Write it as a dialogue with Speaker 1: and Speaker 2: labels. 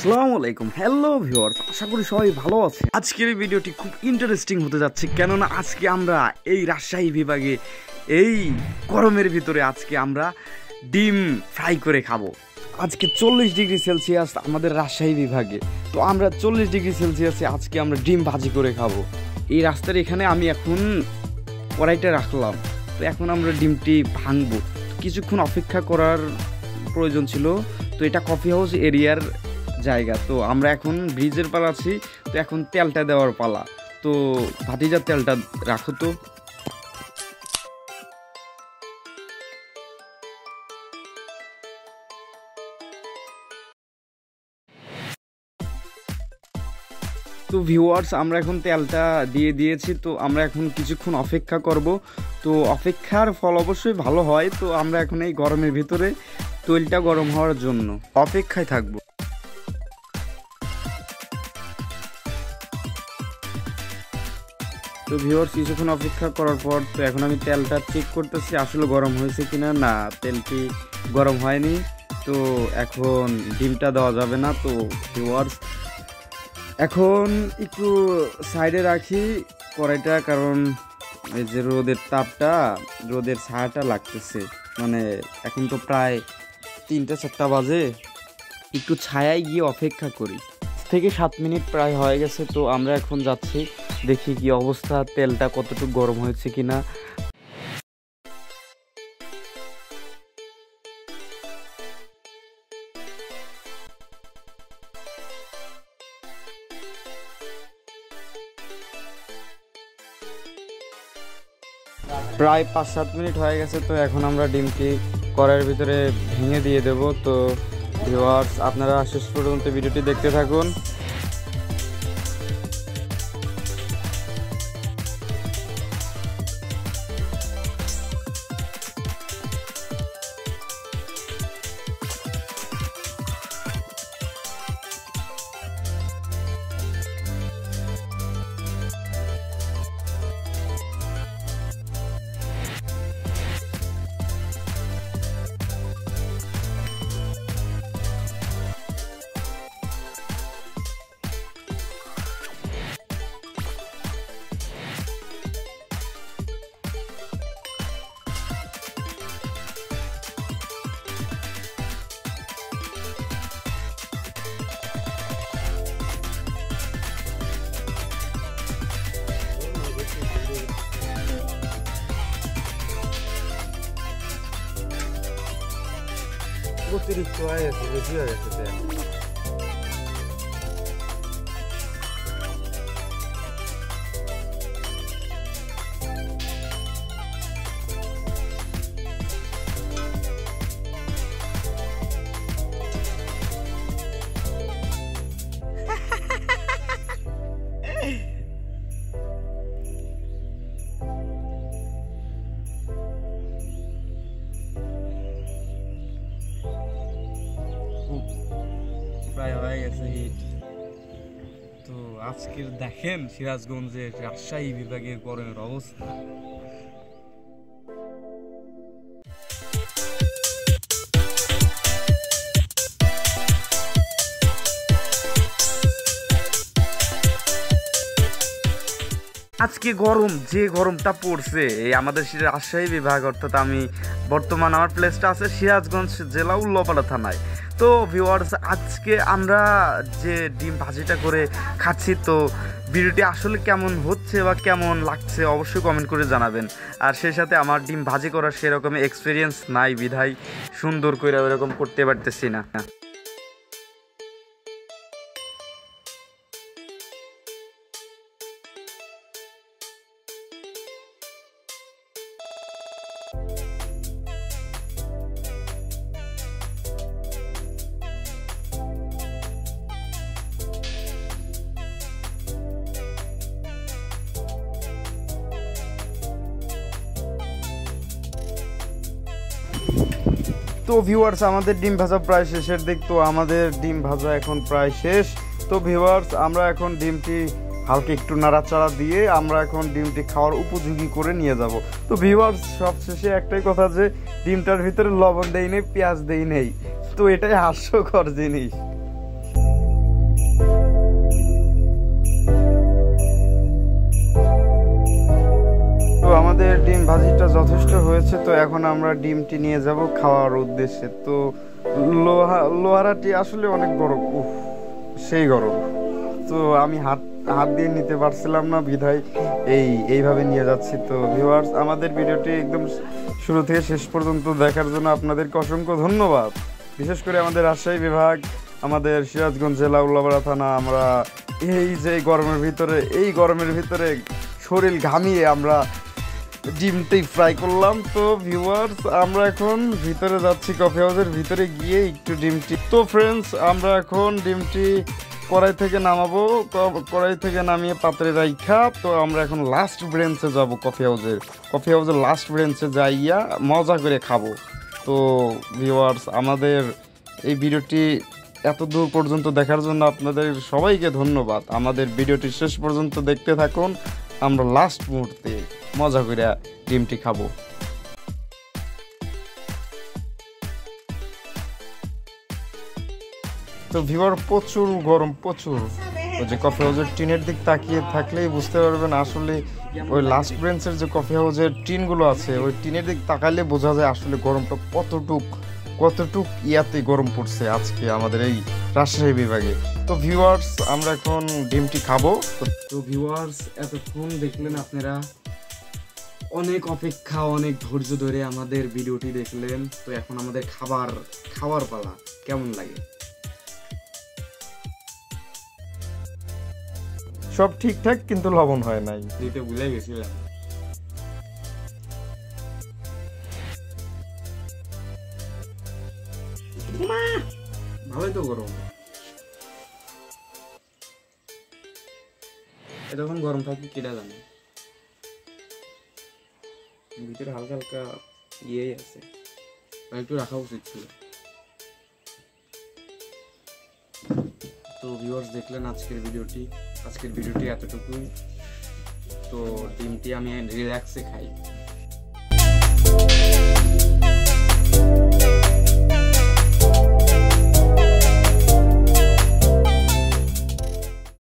Speaker 1: আসসালামু আলাইকুম, hello viewers, আশা করি সবাই ভালো আছে। আজকের এই ভিডিওটি খুব ইন্টারেস্টিং হতে যাচ্ছে, কেননা আজকে আমরা এই রাজশাহী বিভাগে এই গরমের ভিতরে আজকে আমরা ডিম ফ্রাই করে খাবো। আজকে 40 ডিগ্রি সেলসিয়াস আমাদের রাজশাহী বিভাগে, তো আমরা 40 ডিগ্রি সেলসিয়াসে আজকে আমরা ডিম ভাজি করে খাবো। এই রাস্তার এখানে আমি এখন কড়াইটা রাখলাম, তো এখন আমরা ডিমটি ভাঙবো। কিছুক্ষণ অপেক্ষা করার প্রয়োজন ছিল। তো এটা কফি হাউস এরিয়ার জায়গা, তো আমরা এখন ব্রিজের পালা আছি, তো এখন তেলটা দেওয়ার পালা। তো ভাতিজা তেলটা রাখো। তো ভিউয়ার্স, আমরা এখন তেলটা দিয়ে দিয়েছি, তো আমরা এখন কিছুক্ষণ অপেক্ষা করব। তো অপেক্ষার ফল অবশ্যই ভালো হয়। তো আমরা এখন এই গরমের ভিতরে তেলটা গরম হওয়ার জন্য অপেক্ষায় থাকবো। তো ভিউয়ার্স, কিছুক্ষণ অপেক্ষা করার পর তো এখন আমি তেলটা চেক করতেছি আসলে গরম হয়েছে কিনা। না, তেলটি গরম হয়নি। তো এখন ডিমটা দেওয়া যাবে না। তো ভিউয়ার্স, এখন একটু সাইডে রাখি কড়াইটা, কারণ এই যে রোদের তাপটা, রোদের ছায়াটা লাগতেছে। মানে এখন তো প্রায় 3-4 বাজে, একটু ছায়ায় গিয়ে অপেক্ষা করি। 7 মিনিট প্রায় হয়ে গেছে। তো আমরা এখন যাচ্ছি, দেখি কি অবস্থা, তেলটা কতটুকু গরম হয়েছে কিনা। প্রায় 5-7 মিনিট হয়ে গেছে। তো এখন আমরা ডিমটি কড়াইয়ের ভিতরে ভেঙে দিয়ে দেব। তো ভিউয়ার্স, আপনারা শেষ পর্যন্ত ভিডিওটি দেখতে থাকুন। অতিরিক্ত হয়ে গেছে, বেশি হয়ে গেছে তেল। প্রায় হয়ে গেছে হিট। তো আজকের দেখেন সিরাজগঞ্জের রাজশাহী বিভাগের গরমের অবস্থা। আজকে গরম, যে গরমটা পড়ছে এই আমাদের রাজশাহী বিভাগ, অর্থাৎ আমি বর্তমান আমার প্লেসটা আছে সিরাজগঞ্জ জেলা উল্লাপাড়া থানায়। তো ভিউয়ার্স, আজকে আমরা যে ডিম ভাজিটা করে খাচ্ছি, তো ভিডিওটি আসলে কেমন হচ্ছে বা কেমন লাগছে অবশ্যই কমেন্ট করে জানাবেন। আর সেই সাথে আমার ডিম ভাজি করার সেরকম এক্সপিরিয়েন্স নাই বিধায় সুন্দর করে ওরকম করতে পারতেছি না। তো ভিউয়ার্স, আমাদের ডিম ভাজা প্রায় শেষের দিক। তো আমাদের ডিম ভাজা এখন প্রায় শেষ। তো ভিউয়ার্স, আমরা এখন ডিমটি হালকা একটু নাড়াচাড়া দিয়ে আমরা এখন ডিমটি খাওয়ার উপযোগী করে নিয়ে যাব। তো ভিউয়ার্স, সবশেষে একটাই কথা, যে ডিমটার ভিতরে লবণ দেই নেই, পেঁয়াজ দেই নেই। তো এটাই হাস্যকর জিনিস। আমাদের ডিম ভাজিটা যথেষ্ট হয়েছে, তো এখন আমরা ডিমটি নিয়ে যাব খাওয়ার উদ্দেশ্যে। তো লোহারাটি আসলে অনেক গরম, উফ সেই গরম। তো আমি হাত দিয়ে নিতে পারছিলাম না, বিধায় এইভাবে নিয়ে যাচ্ছি। তো ভিউয়ার্স, আমাদের ভিডিওটি একদম শুরু থেকে শেষ পর্যন্ত দেখার জন্য আপনাদেরকে অসংখ্য ধন্যবাদ। বিশেষ করে আমাদের রাজশাহী বিভাগ, আমাদের সিরাজগঞ্জ জেলা উল্লাপাড়া থানা, আমরা এই গরমের ভিতরে শরীর ঘামিয়ে আমরা ডিমটি ফ্রাই করলাম। তো ভিউয়ার্স, আমরা এখন ভিতরে যাচ্ছি, কফি হাউসের ভিতরে গিয়ে একটু ডিমটি। তো ফ্রেন্ডস, আমরা এখন ডিমটি কড়াই থেকে নামাবো, কড়াই থেকে নামিয়ে পাত্রে রাইখা তো আমরা এখন লাস্ট ব্রেঞ্চে যাব, কফি হাউসের লাস্ট ব্রেঞ্চে যাইয়া মজা করে খাবো। তো ভিউয়ার্স, আমাদের এই ভিডিওটি এত দূর পর্যন্ত দেখার জন্য আপনাদের সবাইকে ধন্যবাদ। আমাদের ভিডিওটি শেষ পর্যন্ত দেখতে থাকুন, আমরা লাস্ট মুহূর্তে মজা করে ডিমটি খাবো। তো ভিউয়ার, প্রচুর গরম, প্রচুর। ওই যে কফি হাউসের টিনের দিক তাকিয়ে থাকলেই বুঝতে পারবেন আসলে ওই লাস্ট বেঞ্চের যে কফি হাউসের টিনগুলো আছে, ওই টিনের দিক তাকালে বোঝা যায় আসলে গরমটা কতটুক ইয়াতে গরম পড়ছে আজকে আমাদের এই রাজশাহী বিভাগে। তো ভিউয়ার্স, আমরা এখন ডিমটি খাবো। তো ভিউয়ার্স, এতক্ষণ দেখলেন আপনারা, অনেক অপেক্ষা, অনেক ধৈর্য ধরে আমাদের ভিডিওটি দেখলেন। তো এখন আমাদের খাওয়ার পালা। কেমন লাগে?
Speaker 2: সব ঠিকঠাক, কিন্তু লবণ হয় নাই,
Speaker 1: দিতে ভুলে গেছিলাম। ভালোই তো গরম, এতক্ষণ গরম থাকবে কেটা জানে। ভিতরে হালকা হালকা ইয়ে আছে, একটু রাখা উচিত ছিল। তো ভিউয়ার্স, দেখলেন আজকের ভিডিওটি এতটুকুই। তো ডিমটি আমি রিল্যাক্সে খাই।